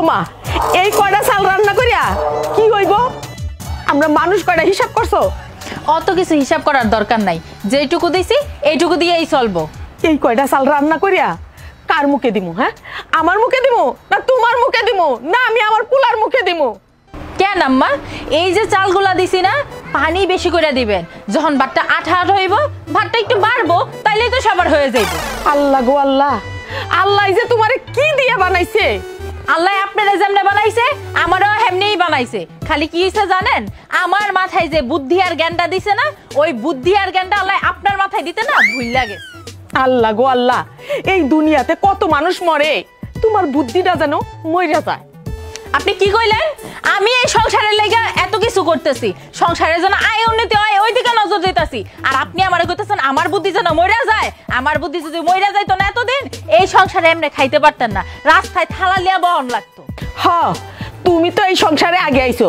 মা এই কয়টা চাল রান্না করিয়া কি হইব? আমরা মানুষ কয়টা হিসাব করছো? অত কিছু হিসাব করার দরকার নাই, যেটুকু দিছি এইটুকু দিয়েই চলবো। এই কয়টা চাল রান্না করিয়া কার মুখে দিমু? হ্যাঁ, আমার মুখে দিমু না তোমার মুখে দিমু না আমি আমার পুলার মুখে দিমু? কেন আম্মা, এই যে চালগুলা দিছি না, পানি বেশি করে দিবেন। যখন ভাতটা আঠা হইব, ভাতটা একটু বাড়বো, তাইলেই তো সবার হয়ে যাইব। আল্লাহ গো আল্লাহ, আল্লাহ যে তোমারে কি দিয়ে বানাইছে? আল্লাহ আপনারা যেমনে বানাইছে আমারও হেমনেই বানাইছে। খালি কি হইছে জানেন, আমার মাথায় যে বুদ্ধি আর জ্ঞানটা দিছে না, ওই বুদ্ধি আর জ্ঞানটা আল্লাহ আপনার মাথায় দিতে না ভুইলা গেছে। আল্লাহ গো আল্লাহ, এই দুনিয়াতে কত মানুষ মরে, তোমার বুদ্ধিটা যেন মইরা যায়। আপনি কি কইলেন? আমি এই সংসারের লাগা এত কিছু করতেছি, সংসারের জন্য আয় উন্নতি হয় ওই দিকে নজর দিতেছি, আর আপনি আমারে কইতেছেন আমার বুদ্ধি যেন মইরা যায়। আমার বুদ্ধি যদি মইরা যাইতো না এতদিন এই সংসারে এমনি খাইতে পারতেন না, রাস্তায় থালা লিয়া বহন লাগতো। হ্যাঁ, তুমি তো এই সংসারে আগে আইছো,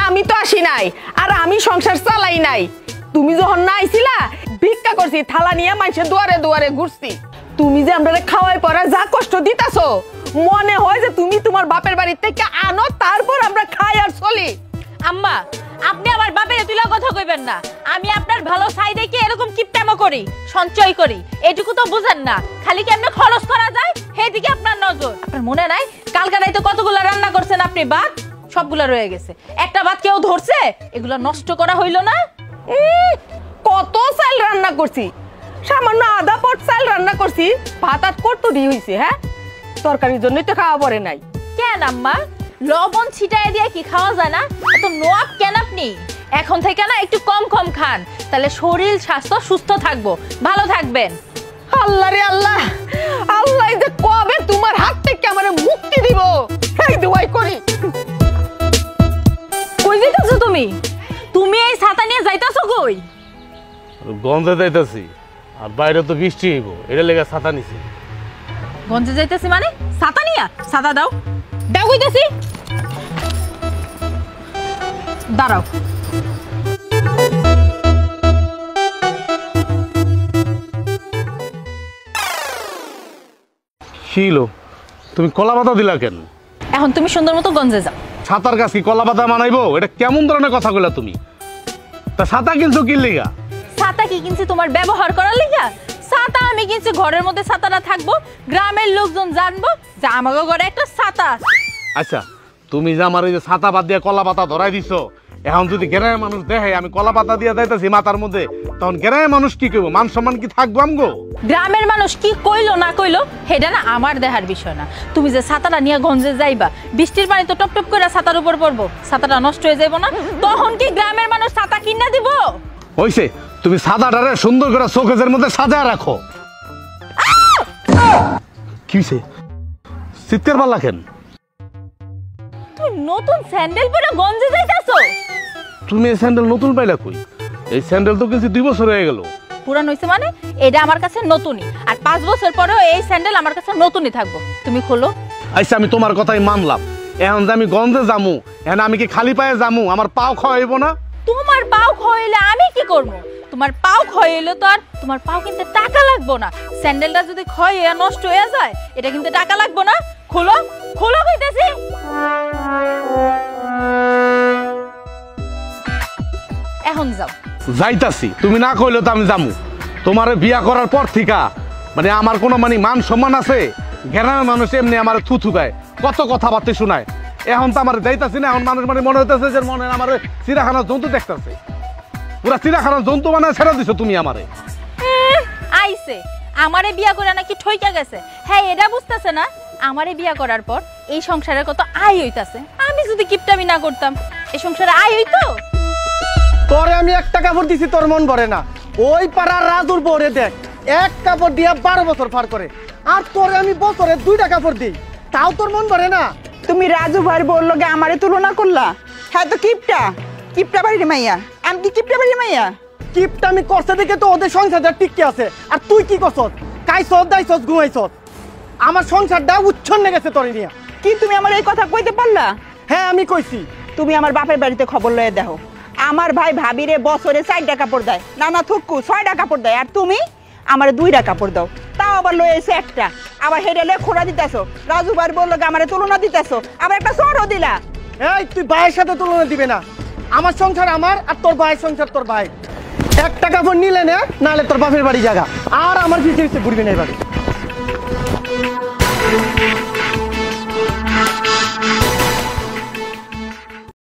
আমি তো আসি নাই, আর আমি সংসার চালাই নাই। তুমি যখন না আইছিলা ভিক্ষা করছি, থালা নিয়ে মানুষের দুয়ারে দুয়ারে ঘুরছি। তুমি যে আমরা খাওয়াই পড়া যা কষ্ট দিতাছো, মনে হয় যে তুমি তোমার বাপের বাড়ি থেকে আনো, তারপর আমরা খাই আর চলি। আম্মা, আপনি আমার বাপের তুলা কথা কইবেন না। আমি আপনার ভালো চাই দেখে এরকম কিপটামো করি, সঞ্চয় করি, এটুকু তো বুঝেন না। খালি কেমনে খরচ করা যায় সেদিকে আপনার নজর। আপনার মনে নাই কালকে রাইতে কতগুলা রান্না করছেন আপনি? ভাত সবগুলা রয়ে গেছে, একটা ভাত কেউ ধরছে? এগুলা নষ্ট করা হইল না? কত চাল রান্না করছি, সামান্য আধা পট চাল রান্না করছি, ভাত আর কত দিয়ে হইছে? হ্যাঁ, তরকারির জন্যই তো খাওয়া পড়ে নাই। কেন আম্মা, লবণ ছিটায় দিয়ে কি খাওয়া যায় না? এত নোয়াব কেন আপনি? এখন থেকে না একটু কম কম খান, তাহলে শরীর স্বাস্থ্য সুস্থ থাকবো, ভালো থাকবেন। আল্লাহ রে আল্লাহ, আল্লাহ যে কবে তোমার হাত থেকে আমারে মুক্তি দিব এই দোয়াই করি। কই যাইতাছো তুমি? তুমি এই ছাতা নিয়ে যাইতাছো কই? গন্ধে যাইতাছি, আর বাইরে তো বৃষ্টি হইব, এটা লেগে ছাতা নিছি। গঞ্জে যাইতেছি মানে? ছাতা নিয়া? ছাতা দাও, দাও কইতাছি। দাঁড়াও, শিলো, তুমি কলা পাতা দিলা কেন? এখন তুমি সুন্দর মতো গঞ্জে যাও। ছাতার গাছ কি কলা পাতা মানাইবো? এটা কেমন ধরনের কথা কইলা তুমি? তা ছাতা কিনছো কি লিগা? ছাতা কি কিনছি তোমার ব্যবহার করার লিগা? ছাতা আমি কিনছি ঘরের মধ্যে ছাতা না থাকবো, গ্রামের লোকজন জানবো যে আমাকে ঘরে একটা ছাতা। আচ্ছা, তুমি যে আমার এই যে ছাতা বাদ দিয়ে কলা পাতা ধরাই দিছো, এখন যদি গ্রামের মানুষ দেখে আমি কলা পাতা দিয়ে যাইতেছি মাথার মধ্যে, তখন গ্রামের মানুষ কি কইবো? মান সম্মান কি থাকবো আমগো? গ্রামের মানুষ কি কইলো না কইলো সেটা না আমার দেখার বিষয় না। তুমি যে ছাতাটা নিয়ে গঞ্জে যাইবা, বৃষ্টির পানি তো টপ টপ করে ছাতার উপর পড়বো, ছাতাটা নষ্ট হয়ে যাইবো না? তখন কি গ্রামের মানুষ ছাতা কিনা দিব? হইছে, তুমি ছাতাটারে সুন্দর করে শোকেজের মধ্যে সাজায় রাখো। কি হইছে? চিৎকার পাল্লা কেন? তুমি নতুন স্যান্ডেল পরে গঞ্জে যাইতাছো? তুমি এই স্যান্ডেল নতুন পাইলা কই? এই স্যান্ডেল তো কিনছি 2 বছর হয়ে গেল। পুরান হইছে মানে? এটা আমার কাছে নতুনই, আর 5 বছর পরেও এই স্যান্ডেল আমার কাছে নতুনই থাকবো। তুমি খোলো। আচ্ছা, আমি তোমার কথাই মানলাম। এখন যে আমি গঞ্জে যামু, এখন আমি কি খালি পায়ে যামু? আমার পাও খাওয়াইব না? তোমার পাও খয়েলে আমি কি করবো? তোমার পাও খয়েলে তো আর তোমার পাও কিনতে টাকা লাগবো না। স্যান্ডেলটা যদি ক্ষয়ে নষ্ট হয়ে যায়, এটা কিনতে টাকা লাগবো না। খোলো, খোলো কইতেছি। এখন যাও। যাইতাছি, তুমি না কইলে তো আমি যামু। তোমার বিয়া করার পর থেকে মানে আমার কোনো মানে মান সম্মান আছে? গ্রামের মানুষ এমনি আমার থুথু দেয়, কত কথাবার্তা শোনায়। এখন তো আমার যাইতাছি না, এখন মানুষ মানে মনে হইতেছে যে মনে আমার চিড়াখানার জন্তু দেখতেছে। পুরা চিড়াখানার জন্তু বানায় ছেড়ে দিছো তুমি আমারে। আইছে আমারে বিয়া করে নাকি ঠইকা গেছে। হ্যাঁ, এটা বুঝতেছে না আমারে বিয়া করার পর এই সংসারে কত আয় হইতাছে। আমি যদি কিপটামি না করতাম এই সংসারে আয় হইতো? তোরে আমি 1 টাকা কাপড় দিছি, তোর মন ভরে না। ওই পাড়ার রাজুর বউরে দেখ, 1 কাপড় দিয়া 12 বছর পার করে, আর তোরে আমি বছরে 2টা কাপড় দিই, তাও তোর মন ভরে না। তুমি রাজু ভাই বলল গে আমারে তুলনা করলা? হ্যাঁ তো কিপটা, কিপটা বাড়ির মাইয়া। আমি কি কিপটা বাড়ির মাইয়া? কিপটা আমি করছে দেখে তো ওদের সংসারটা টিকে আছে, আর তুই কি করছস? কাইছস, দাইছস, ঘুমাইছস। আমার সংসারটা উচ্ছন্নে গেছে তোরে নিয়া। কি তুমি আমার এই কথা কইতে পারলা? হ্যাঁ, আমি কইছি। তুমি আমার বাপের বাড়িতে খবর লয়ে দেখো, আমার ভাই ভাবিরে বছরে 4টা কাপড় দেয়, নানা থুকু 6টা কাপড় দেয়, আর তুমি আমার 2টা কাপড় দাও, তাও আবার লয়ে এসে একটা। আবার হেডেলে খোড়া দিতেছো, রাজু ভাই বললো আমারে তুলনা দিতেছো, আবার একটা সরও দিলা। এই তুই ভাইয়ের সাথে তুলনা দিবে না। আমার সংসার আমার, আর তোর ভাইয়ের সংসার তোর ভাই। একটা কাপড় নিলে নে, নাহলে তোর বাপের বাড়ি জায়গা। আর আমার পিছিয়ে পিছিয়ে ঘুরবি না এবারে।